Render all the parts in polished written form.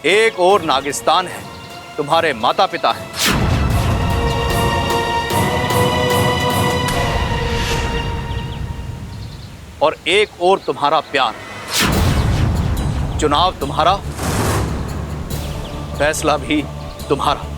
एक और नागिस्तान है, तुम्हारे माता पिता हैं, और एक और तुम्हारा प्यार। चुनाव तुम्हारा, फैसला भी तुम्हारा।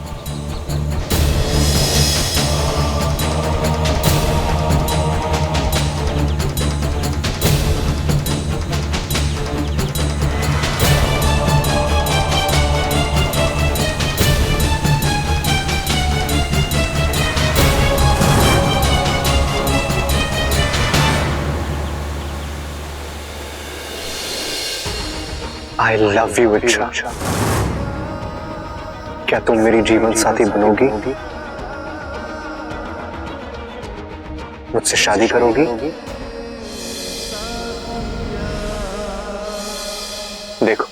I love you, इच्छा। क्या तुम मेरी जीवन साथी बनोगी? मुझसे शादी करोगी? देखो,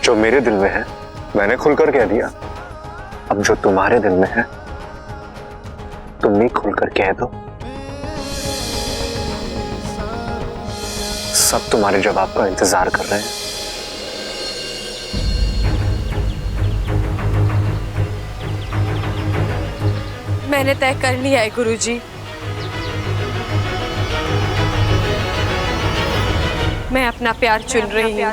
जो मेरे दिल में है मैंने खुलकर कह दिया। अब जो तुम्हारे दिल में है तुम भी खुलकर कह दो। सब तुम्हारे जवाब का इंतजार कर रहे हैं। मैंने तय कर लिया है गुरुजी। मैं अपना प्यार चुन रही हूँ।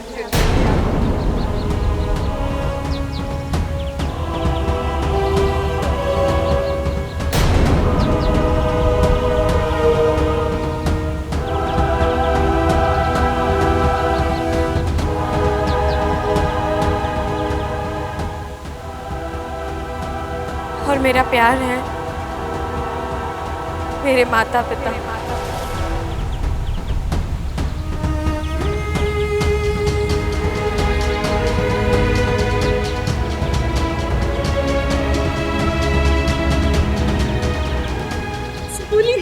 और मेरा प्यार है मेरे माता पिता। सुबुली,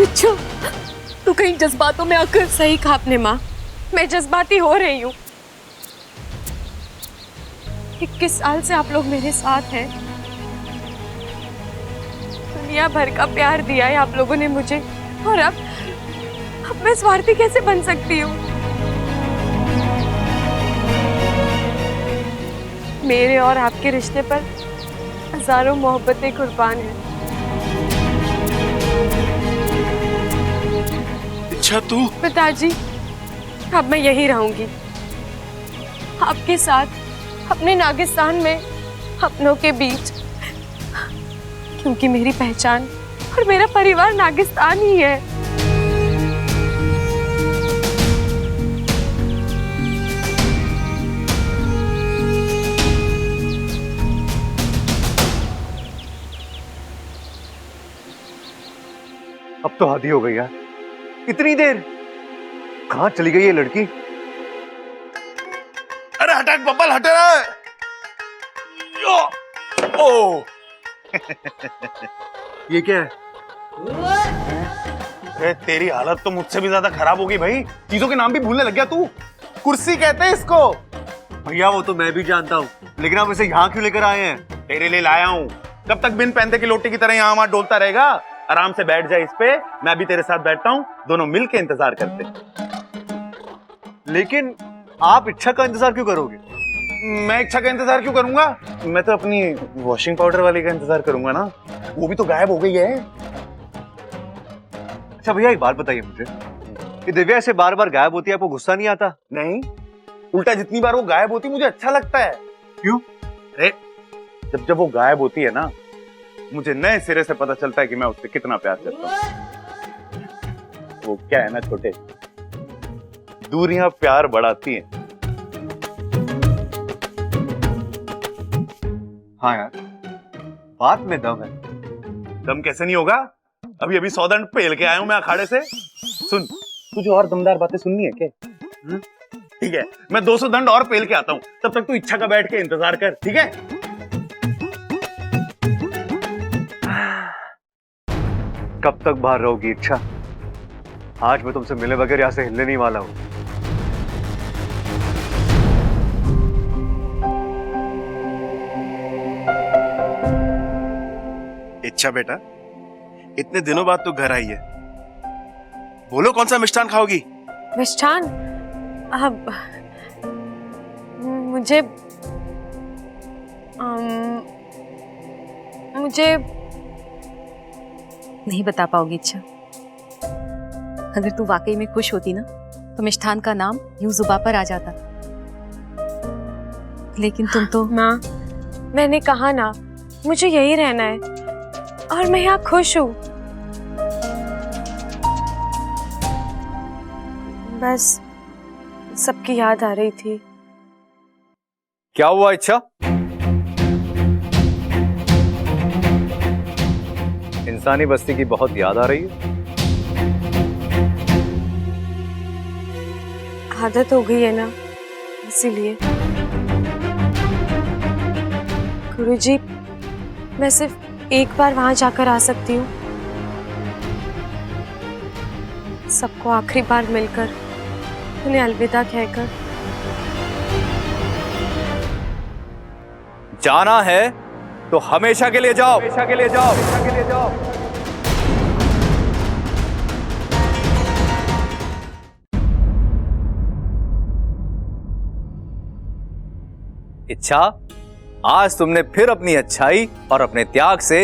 अच्छा, तू कहीं जज्बातों में आकर। सही कहा आपने माँ, मैं जज्बाती हो रही हूँ। 21 साल से आप लोग मेरे साथ हैं। दुनिया भर का प्यार दिया है आप लोगों ने मुझे, और अब मैं स्वार्थी कैसे बन सकती हूँ? मेरे और आपके रिश्ते पर हजारों मोहब्बतें कुर्बान हैं। अच्छा तू? पिताजी, अब मैं यहीं रहूंगी, आपके साथ, अपने नागिस्तान में, अपनों के बीच, क्योंकि मेरी पहचान और मेरा परिवार नागिस्तान ही है। अब तो हद ही हो गई यार, इतनी देर कहां चली गई ये लड़की? अरे हटा बब्बल, हट रहा है। ओ ये क्या है? अरे तेरी हालत तो मुझसे भी ज्यादा खराब होगी भाई। चीजों के नाम भी भूलने लग गया तू। कुर्सी कहते हैं इसको। भैया वो तो मैं भी जानता हूँ, लेकिन आप इसे यहाँ क्यों लेकर आए हैं? तेरे लिए लाया हूँ। कब तक बिन पहनते की लोटी की तरह यहाँ वहां डोलता रहेगा? आराम से बैठ जाए इस पे, मैं भी तेरे साथ बैठता हूँ, दोनों मिलके इंतजार करते। लेकिन आप इच्छा का इंतजार क्यों करोगे? मैं इच्छा का इंतजार क्यों करूंगा? मैं तो अपनी वॉशिंग पाउडर वाली का इंतजार करूंगा ना। वो भी तो गायब हो गई है। अच्छा भैया एक बात बताइए मुझे, कि दिव्या ऐसे बार बार गायब होती है, आपको गुस्सा नहीं आता? नहीं, उल्टा जितनी बार वो गायब होती मुझे अच्छा लगता है। क्यों? अरे जब वो गायब होती है ना, मुझे नए सिरे से पता चलता है कि मैं उससे कितना प्यार करता हूँ। वो क्या है ना छोटे, दूरियां प्यार बढ़ाती हैं। हाँ यार, बात में दम है। दम कैसे नहीं होगा? अभी अभी 100 दंड पेल के आया हूं मैं अखाड़े से। सुन, तुझे और दमदार बातें सुननी है क्या? ठीक है, मैं 200 दंड और पेल के आता हूं, तब तक तू इच्छा का बैठ के इंतजार कर, ठीक है? कब तक बाहर रहोगी इच्छा? आज मैं तुमसे मिले बगैर यहाँ से हिलने नहीं वाला हूँ। इच्छा बेटा, इतने दिनों बाद तू घर आई है, बोलो कौन सा मिष्ठान खाओगी? मिष्ठान? अब मुझे मुझे नहीं बता पाओगी इच्छा। अगर तू वाकई में खुश होती ना तो मिष्ठान का नाम यूं जुबान पर आ जाता, लेकिन तुम तो। माँ, मैंने कहा ना मुझे यही रहना है और मैं यहाँ खुश हूँ। बस सबकी याद आ रही थी। क्या हुआ इच्छा? इंसानी बस्ती की बहुत याद आ रही है। आदत हो गई है ना, इसीलिए। गुरुजी, मैं सिर्फ एक बार वहां जाकर आ सकती हूँ, सबको आखिरी बार मिलकर उन्हें अलविदा कहकर। जाना है तो हमेशा के लिए जाओ, हमेशा के लिए जाओ, हमेशा के लिए जाओ। इच्छा, आज तुमने फिर अपनी अच्छाई और अपने त्याग से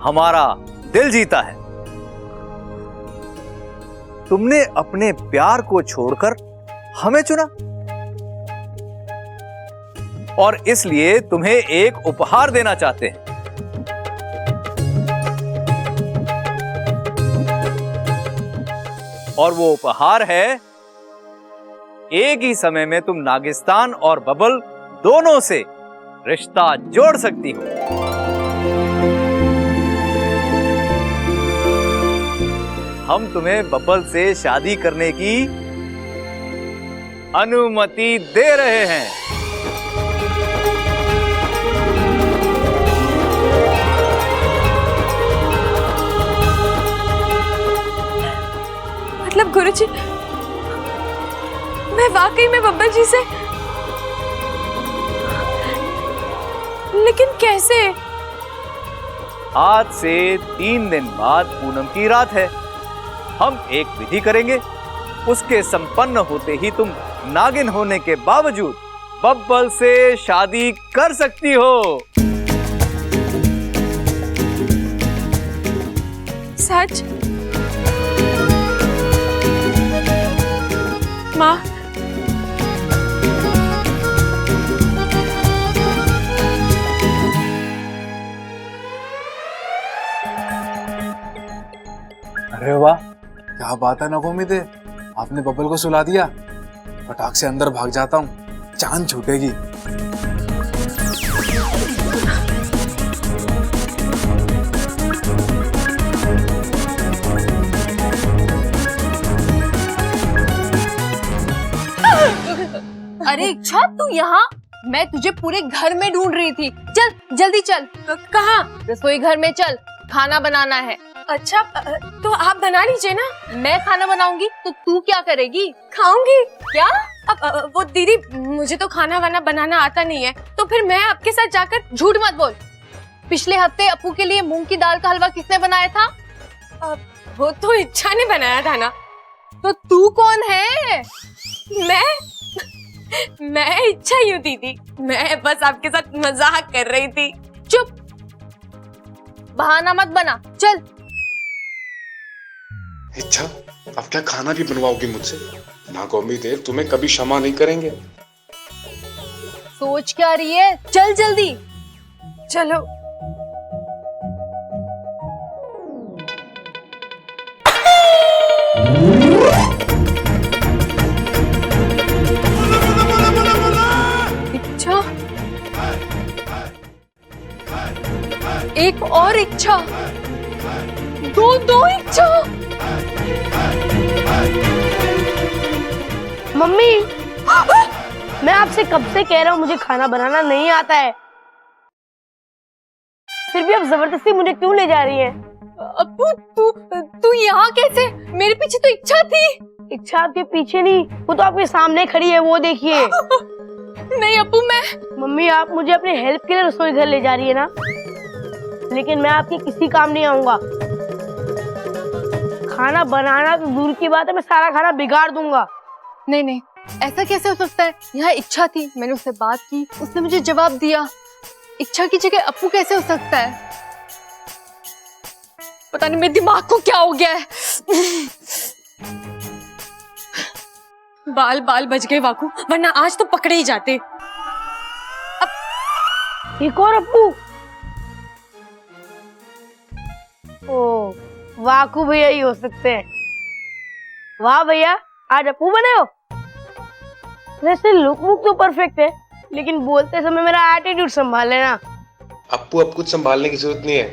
हमारा दिल जीता है। तुमने अपने प्यार को छोड़कर हमें चुना और इसलिए तुम्हें एक उपहार देना चाहते हैं। और वो उपहार है, एक ही समय में तुम नागिस्तान और बबल दोनों से रिश्ता जोड़ सकती हो। हम तुम्हें बबल से शादी करने की अनुमति दे रहे हैं। मतलब गुरुजी, मैं वाकई में बब्बल जी से? लेकिन कैसे? आज से 3 दिन बाद पूनम की रात है। हम एक विधि करेंगे, उसके संपन्न होते ही तुम नागिन होने के बावजूद बब्बल से शादी कर सकती हो। सच? माँ, अरे वाह, क्या बात है नगोमी दे, आपने बब्बल को सुला दिया। फटाक से अंदर भाग जाता हूँ, चांद छूटेगी। अरे इच्छा, तू यहाँ? मैं तुझे पूरे घर में ढूंढ रही थी। चल जल्दी चल। कहाँ? रसोई घर में चल, खाना बनाना है। अच्छा, तो आप बना लीजिए ना। मैं खाना बनाऊंगी तो तू क्या करेगी? खाऊंगी। क्या? अब वो दीदी, मुझे तो खाना वाना बनाना आता नहीं है, तो फिर मैं आपके साथ जाकर। झूठ मत बोल। पिछले हफ्ते अपू के लिए मूंग की दाल का हलवा किसने बनाया था? वो तो इच्छा ने बनाया था ना। तो तू कौन है? मैं इच्छा ही हूँ दीदी। मैं बस आपके साथ मजाक कर रही थी। चुप, बहाना मत बना, चल। इच्छा, अब क्या खाना भी बनवाओगी मुझसे? नागौमी देव तुम्हें कभी क्षमा नहीं करेंगे। सोच क्या रही है? चल जल्दी। चलो। इच्छा, एक और इच्छा, दो इच्छा। मम्मी, मैं आपसे कब से कह रहा हूँ मुझे खाना बनाना नहीं आता है, फिर भी आप जबरदस्ती मुझे क्यों ले जा रही हैं? अप्पू तू यहाँ कैसे? मेरे पीछे तो इच्छा थी। इच्छा आपके पीछे नहीं, वो तो आपके सामने खड़ी है, वो देखिए। नहीं अप्पू, मैं मम्मी आप मुझे अपने हेल्प के लिए रसोई घर ले जा रही है ना, लेकिन मैं आपके किसी काम नहीं आऊंगा। खाना बनाना तो दूर की बात है, मैं सारा खाना बिगाड़ दूंगा। नहीं, ऐसा कैसे हो सकता है? यहाँ इच्छा थी, मैंने उससे बात की, उसने मुझे जवाब दिया। इच्छा की जगह अप्पू कैसे हो सकता है? पता नहीं मेरे दिमाग को क्या हो गया है। बाल बच गए वाकू, वरना आज तो पकड़े ही जाते। एक और अप्पू। ओ वाकू भैया ही हो सकते हैं। वाह भैया, आज अप्पू बने हो। वैसे लुक वुक तो परफेक्ट है, लेकिन बोलते समय मेरा एटीट्यूड संभाल लेना। अप्पू अब कुछ संभालने की जरूरत नहीं है,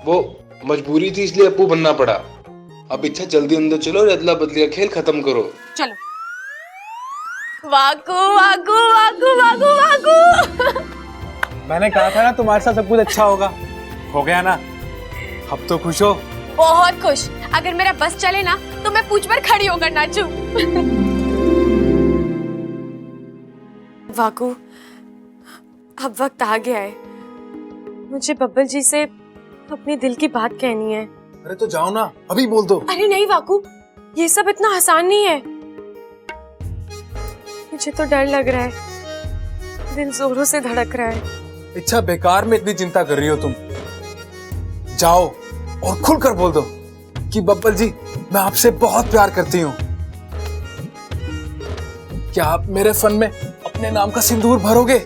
वो मजबूरी थी इसलिए अप्पू बनना पड़ा। अब इच्छा जल्दी अंदर चलो और अदला बदली का खेल खत्म करो। चलो। वाकू वाकू वाकू वाकू वाकू। मैंने कहा था ना तुम्हारे साथ सब कुछ अच्छा होगा, हो गया ना। अब तो खुश हो? बहुत खुश। अगर मेरा बस चले ना तो मैं पूछ पर खड़ी होकर नाचूं। वाकू, अब वक्त आ गया है, मुझे बब्बल जी से अपने दिल की बात कहनी है। अरे तो जाओ ना, अभी बोल दो। अरे नहीं वाकू, ये सब इतना आसान नहीं है। मुझे तो डर लग रहा है, दिल जोरों से धड़क रहा है। इच्छा, बेकार में इतनी चिंता कर रही हो तुम। जाओ और खुलकर बोल दो कि बब्बल जी, मैं आपसे बहुत प्यार करती हूँ। क्या आप मेरे फन में अपने नाम का सिंदूर भरोगे?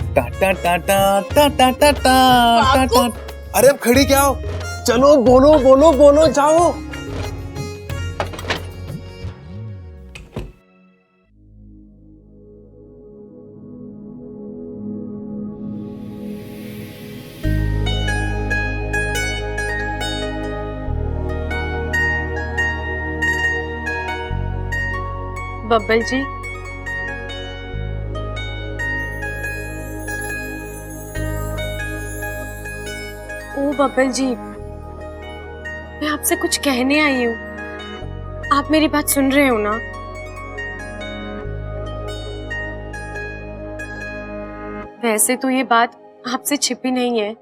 टा टा टा टा टा टा टा टा टा। अरे अब खड़ी क्या हो? चलो बोलो बोलो बोलो, जाओ। बब्बल जी, ओ बब्बल जी, मैं आपसे कुछ कहने आई हूँ। आप मेरी बात सुन रहे हो ना? वैसे तो ये बात आपसे छिपी नहीं है,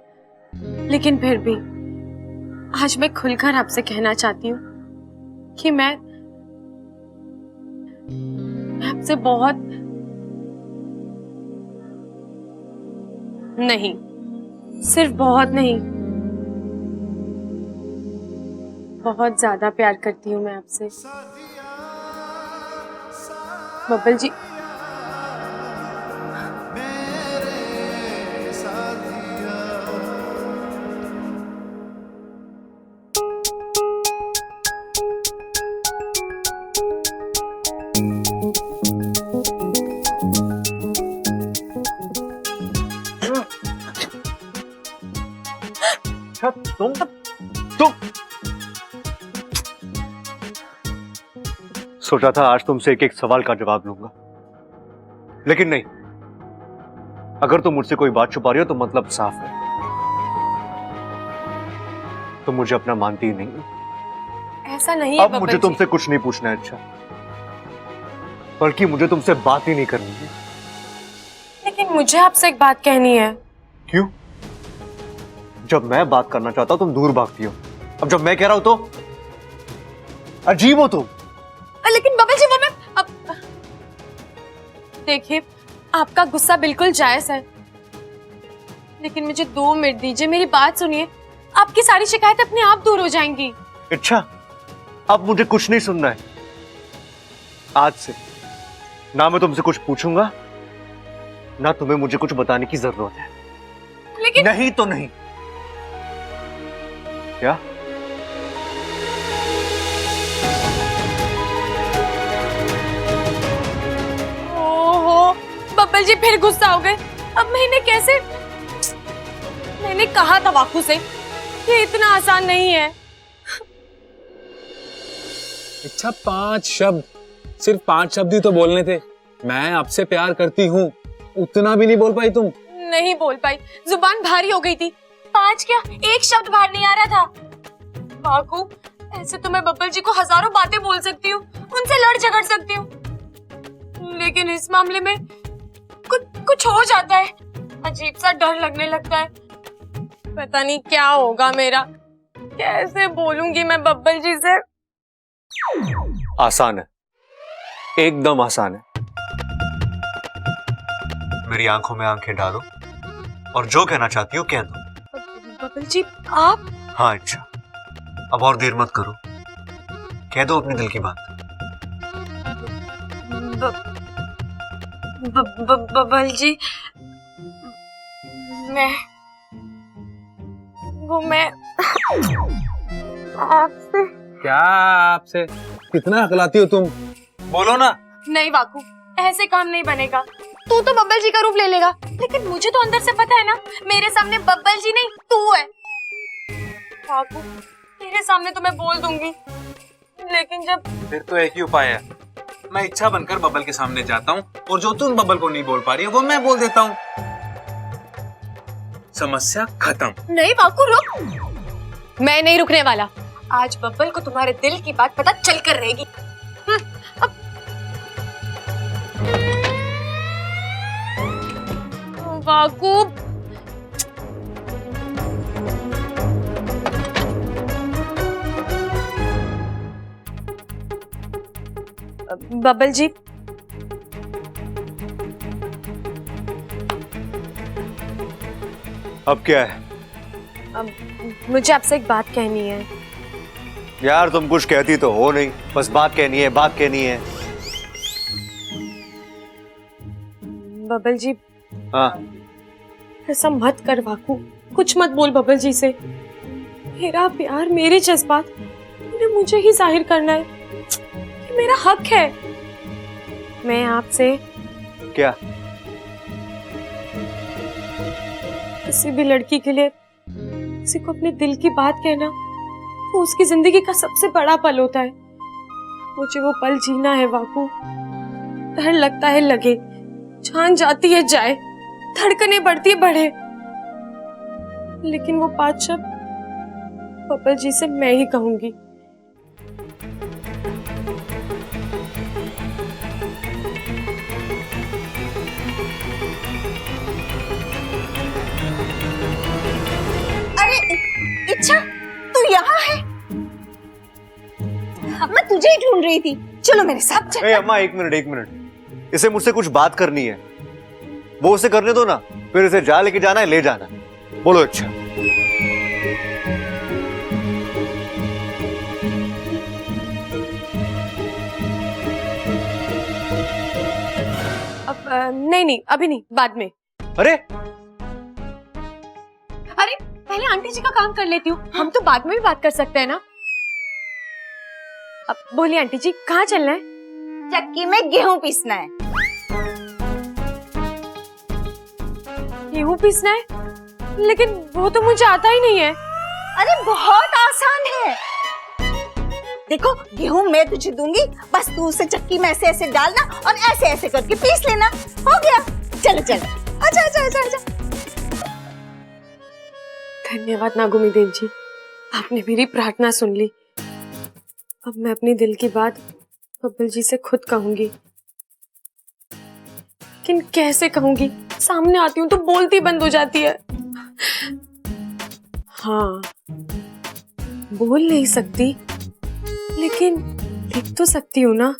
लेकिन फिर भी आज मैं खुलकर आपसे कहना चाहती हूँ कि मैं आपसे बहुत नहीं, सिर्फ बहुत नहीं, बहुत ज्यादा प्यार करती हूँ मैं आपसे। बब्बल जी, तुम सोचा था आज तुमसे एक एक सवाल का जवाब लूंगा, लेकिन नहीं। अगर तुम मुझसे कोई बात छुपा रही हो तो मतलब साफ है, तुम मुझे अपना मानती ही नहीं। ऐसा नहीं है अब मुझे तुमसे कुछ नहीं पूछना है अच्छा, बल्कि मुझे तुमसे बात ही नहीं करनी है। लेकिन मुझे आपसे एक बात कहनी है। क्यों? जब मैं बात करना चाहता हूं तुम दूर भागती हो, अब जब मैं कह रहा हूं तो अजीब हो तुम। लेकिन बब्बल जी, वो मैं देखिए, आपका गुस्सा बिल्कुल जायज है, लेकिन मुझे 2 मिनट दीजिए, मेरी बात सुनिए। आपकी सारी शिकायत अपने आप दूर हो जाएंगी। अच्छा, अब मुझे कुछ नहीं सुनना है। आज से ना मैं तुमसे कुछ पूछूंगा, ना तुम्हें मुझे कुछ बताने की जरूरत है। लेकिन नहीं तो नहीं। क्या? ओहो, बब्बल जी फिर गुस्सा हो गए। अब मैं इन्हें कैसे? मैंने कहा था वाकू से, ये इतना आसान नहीं है। अच्छा, 5 शब्द, सिर्फ 5 शब्द ही तो बोलने थे। मैं आपसे प्यार करती हूँ, उतना भी नहीं बोल पाई तुम? नहीं बोल पाई, जुबान भारी हो गई थी। 5 क्या 1 शब्द बाहर नहीं आ रहा था। वाकू, ऐसे तो मैं बब्बल जी को हजारों बातें बोल सकती हूँ, उनसे लड़ झगड़ सकती हूँ, लेकिन इस मामले में कुछ हो जाता है, अजीब सा डर लगने लगता है। पता नहीं क्या होगा मेरा, कैसे बोलूंगी मैं बब्बल जी से। आसान है, एकदम आसान है। मेरी आंखों में आंखें डालो और जो कहना चाहती हो कह दो। बब्बल जी आप? हाँ अच्छा, अब और देर मत करो, कह दो अपने दिल की बात। बब्बल जी, मैं आपसे। क्या आपसे? कितना हकलाती हो तुम, बोलो ना। नहीं वाकू, ऐसे काम नहीं बनेगा। तू तो बब्बल जी का रूप ले लेगा, लेकिन मुझे तो अंदर से पता है ना, मेरे सामने बब्बल जी नहीं तू है। वाकू, तेरे सामने तो मैं बोल दूंगी, लेकिन जब फिर तो एक ही उपाय है, मैं इच्छा बनकर बबल के सामने जाता हूँ और जो तुम बबल को नहीं बोल पा रही है वो मैं बोल देता हूँ। समस्या खत्म। नहीं वाकू रुक, मैं नहीं रुकने वाला। आज बब्बल को तुम्हारे दिल की बात पता चल कर रहेगी। वाकू, बब्बल जी, अब क्या है? मुझे आपसे एक बात कहनी है। यार तुम कुछ कहती तो हो नहीं, बस बात कहनी है, बात कहनी है। बब्बल जी, हाँ ऐसा मत कर वाकू, कुछ मत बोल बब्बल जी से। मेरा प्यार, मेरे जज्बात, उन्हें मुझे ही जाहिर करना है, ये मेरा हक है। मैं आपसे क्या? किसी भी लड़की के लिए किसी को अपने दिल की बात कहना, वो उसकी जिंदगी का सबसे बड़ा पल होता है। मुझे वो पल जीना है वाकू। डर लगता है लगे, जान जाती है जाए, धड़कनें बढ़ती है बढ़े, लेकिन वो 5 शब्द बब्बल जी से मैं ही कहूंगी। अरे इच्छा, तू यहाँ है? मैं तुझे ही ढूंढ रही थी, चलो मेरे साथ चल। अम्मा एक मिनट, इसे मुझसे कुछ बात करनी है, वो उसे करने दो ना, फिर इसे जा लेके जाना है, ले जाना है। बोलो अच्छा। अब नहीं, अभी नहीं, बाद में। अरे पहले आंटी जी का काम कर लेती हूँ, हम तो बाद में भी बात कर सकते हैं ना। अब बोलिए आंटी जी, कहाँ चलना है? चक्की में गेहूं पीसना है। गेहूं पीसना है? लेकिन वो तो मुझे आता ही नहीं है। अरे बहुत आसान है, देखो गेहूं मैं तुझे दूंगी, बस तू उसे चक्की में ऐसे ऐसे डालना और ऐसे ऐसे करके पीस लेना, हो गया। चलो चलो, आजा आजा आजा आजा। धन्यवाद नागुमी देव जी, आपने मेरी प्रार्थना सुन ली। अब मैं अपनी दिल की बात बब्बल जी से खुद कहूंगी, लेकिन कैसे कहूंगी? सामने आती हूँ तो बोलती बंद हो जाती है। हाँ, बोल नहीं सकती, लेकिन लिख तो सकती हूँ ना।